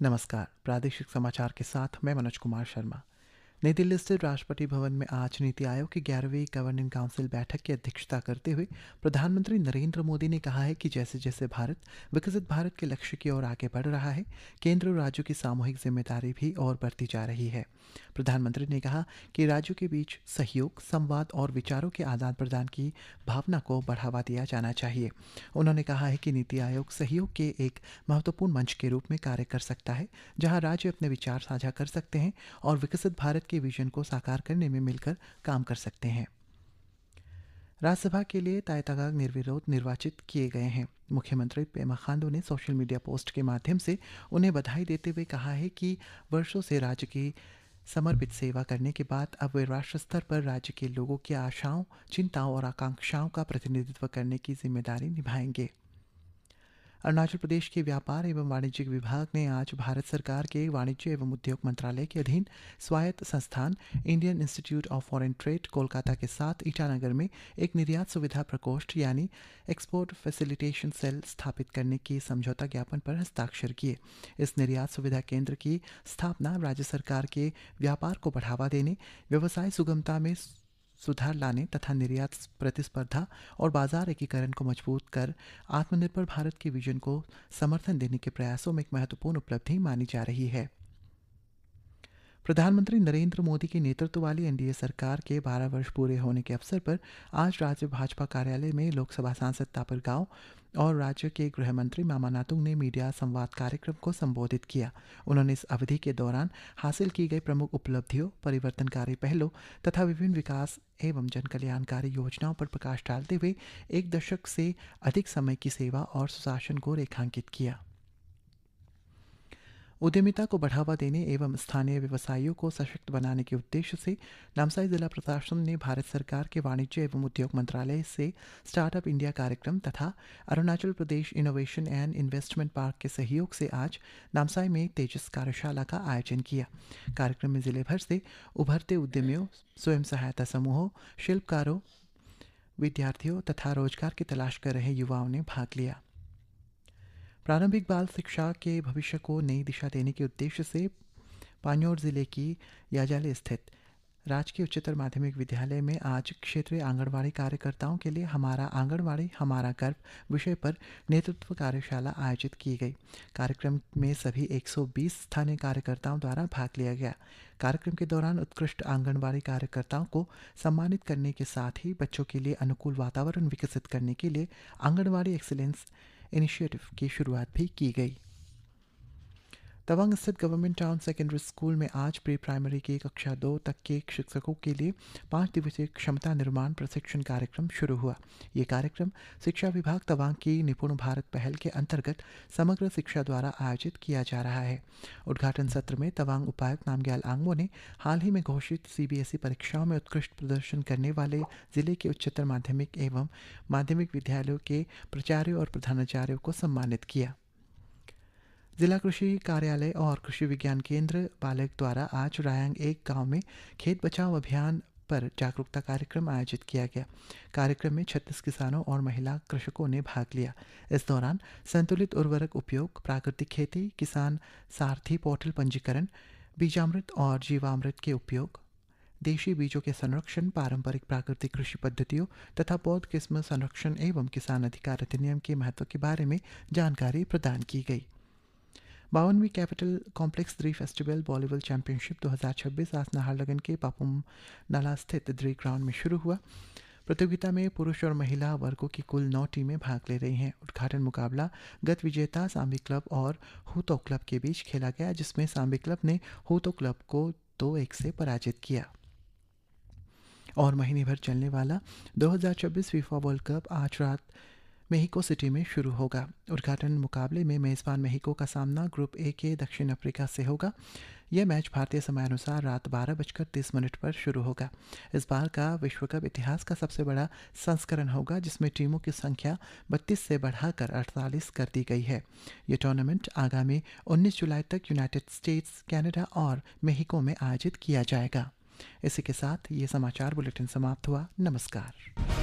नमस्कार। प्रादेशिक समाचार के साथ मैं मनोज कुमार शर्मा। नई दिल्ली स्थित राष्ट्रपति भवन में आज नीति आयोग की 11वीं गवर्निंग काउंसिल बैठक की अध्यक्षता करते हुए प्रधानमंत्री नरेंद्र मोदी ने कहा है कि जैसे जैसे भारत विकसित भारत के लक्ष्य की ओर आगे बढ़ रहा है, केंद्र और राज्यों की सामूहिक जिम्मेदारी भी और बढ़ती जा रही है। प्रधानमंत्री ने कहा कि राज्यों के बीच सहयोग, संवाद और विचारों के आदान प्रदान की भावना को बढ़ावा दिया जाना चाहिए। उन्होंने कहा है कि नीति आयोग सहयोग के एक महत्वपूर्ण मंच के रूप में कार्य कर सकता है, जहां राज्य अपने विचार साझा कर सकते हैं और विकसित भारत के विजन को साकार करने में मिलकर काम कर सकते हैं। राज्यसभा के लिए ताय तगांग निर्विरोध निर्वाचित किए गए हैं। मुख्यमंत्री पेमा खांडू ने सोशल मीडिया पोस्ट के माध्यम से उन्हें बधाई देते हुए कहा है कि वर्षों से राज्य की समर्पित सेवा करने के बाद अब वे राष्ट्र स्तर पर राज्य के लोगों की आशाओं, चिंताओं और आकांक्षाओं का प्रतिनिधित्व करने की जिम्मेदारी निभाएंगे। अरुणाचल प्रदेश के व्यापार एवं वाणिज्य विभाग ने आज भारत सरकार के वाणिज्य एवं उद्योग मंत्रालय के अधीन स्वायत्त संस्थान Indian institute of foreign trade Kolkata के साथ ईटानगर में एक निर्यात सुविधा प्रकोष्ठ यानी एक्सपोर्ट फैसिलिटेशन सेल स्थापित करने की समझौता ज्ञापन पर हस्ताक्षर किए। इस निर्यात सुविधा केंद्र की स्थापना राज्य सरकार के व्यापार को बढ़ावा देने, व्यवसाय सुगमता में सुधार लाने तथा निर्यात प्रतिस्पर्धा और बाजार एकीकरण को मजबूत कर आत्मनिर्भर भारत के विजन को समर्थन देने के प्रयासों में एक महत्वपूर्ण उपलब्धि मानी जा रही है। प्रधानमंत्री नरेंद्र मोदी के नेतृत्व वाली एनडीए सरकार के 12 वर्ष पूरे होने के अवसर पर आज राज्य भाजपा कार्यालय में लोकसभा सांसद तापिर गाव और राज्य के गृह मंत्री मामा नातुंग ने मीडिया संवाद कार्यक्रम को संबोधित किया। उन्होंने इस अवधि के दौरान हासिल की गई प्रमुख उपलब्धियों, परिवर्तनकारी पहलों तथा विभिन्न विकास एवं जनकल्याणकारी योजनाओं पर प्रकाश डालते हुए एक दशक से अधिक समय की सेवा और सुशासन को रेखांकित किया। उद्यमिता को बढ़ावा देने एवं स्थानीय व्यवसायियों को सशक्त बनाने के उद्देश्य से नामसाई जिला प्रशासन ने भारत सरकार के वाणिज्य एवं उद्योग मंत्रालय से स्टार्टअप इंडिया कार्यक्रम तथा Arunachal Pradesh innovation and investment park के सहयोग से आज नामसाई में तेजस कार्यशाला का आयोजन किया। कार्यक्रम में जिले भर से उभरते उद्यमियों, स्वयं सहायता समूहों, शिल्पकारों, विद्यार्थियों तथा रोजगार की तलाश कर रहे युवाओं ने भाग लिया। प्रारंभिक बाल शिक्षा के भविष्य को नई दिशा देने के उद्देश्य से पान्योर जिले की याजाले स्थित राजकीय उच्चतर माध्यमिक विद्यालय में आज क्षेत्रीय आंगनबाड़ी कार्यकर्ताओं के लिए हमारा आंगनबाड़ी हमारा गर्व विषय पर नेतृत्व कार्यशाला आयोजित की गई। कार्यक्रम में सभी 120 स्थानीय कार्यकर्ताओं द्वारा भाग लिया गया। कार्यक्रम के दौरान उत्कृष्ट आंगनबाड़ी कार्यकर्ताओं को सम्मानित करने के साथ ही बच्चों के लिए अनुकूल वातावरण विकसित करने के लिए आंगनबाड़ी एक्सीलेंस इनिशिएटिव की शुरुआत भी की गई। तवांग स्थित गवर्नमेंट टाउन सेकेंडरी स्कूल में आज प्री प्राइमरी की कक्षा 2 तक के शिक्षकों के लिए 5 दिवसीय क्षमता निर्माण प्रशिक्षण कार्यक्रम शुरू हुआ। ये कार्यक्रम शिक्षा विभाग तवांग की निपुण भारत पहल के अंतर्गत समग्र शिक्षा द्वारा आयोजित किया जा रहा है। उद्घाटन सत्र में तवांग उपायुक्त नामग्याल आंगमो ने हाल ही में घोषित सीबीएसई परीक्षाओं में उत्कृष्ट प्रदर्शन करने वाले जिले के उच्चतर माध्यमिक एवं माध्यमिक विद्यालयों के प्राचार्यों और प्रधानाचार्यों को सम्मानित किया। जिला कृषि कार्यालय और कृषि विज्ञान केंद्र बालक द्वारा आज रायांग एक गांव में खेत बचाओ अभियान पर जागरूकता कार्यक्रम आयोजित किया गया। कार्यक्रम में 36 किसानों और महिला कृषकों ने भाग लिया। इस दौरान संतुलित उर्वरक उपयोग, प्राकृतिक खेती, किसान सारथी पोर्टल पंजीकरण, बीजामृत और जीवामृत के उपयोग, देशी बीजों के संरक्षण, पारंपरिक प्राकृतिक कृषि पद्धतियों तथा पौध किस्म संरक्षण एवं किसान अधिकार अधिनियम के महत्व के बारे में जानकारी प्रदान की गई। 52वीं कैपिटल कॉम्प्लेक्स द्री फेस्टिवल वॉलीबॉल चैंपियनशिप 2026 आज नाहरलगुन के पापुम नाला स्थित द्री ग्राउंड में शुरू हुआ। प्रतियोगिता में पुरुष और महिला वर्गों की कुल 9 टीमें भाग ले रही हैं। उद्घाटन मुकाबला गत विजेता सांबी क्लब और हूतो क्लब के बीच खेला गया, जिसमें सांबी क्लब ने हूतो क्लब को 2-1 से पराजित किया। और महीने भर चलने वाला 2026 फीफा वर्ल्ड कप आज रात मेहिको सिटी में शुरू होगा। उद्घाटन मुकाबले में मेज़बान मेहिको का सामना ग्रुप ए के दक्षिण अफ्रीका से होगा। यह मैच भारतीय समयानुसार रात 12:30 पर शुरू होगा। इस बार का विश्व कप इतिहास का सबसे बड़ा संस्करण होगा, जिसमें टीमों की संख्या 32 से बढ़ाकर 48 कर दी गई है। यह टूर्नामेंट आगामी 19 जुलाई तक यूनाइटेड स्टेट्स, कनाडा और मेहिको में आयोजित किया जाएगा। इसी के साथ ये समाचार बुलेटिन समाप्त हुआ। नमस्कार।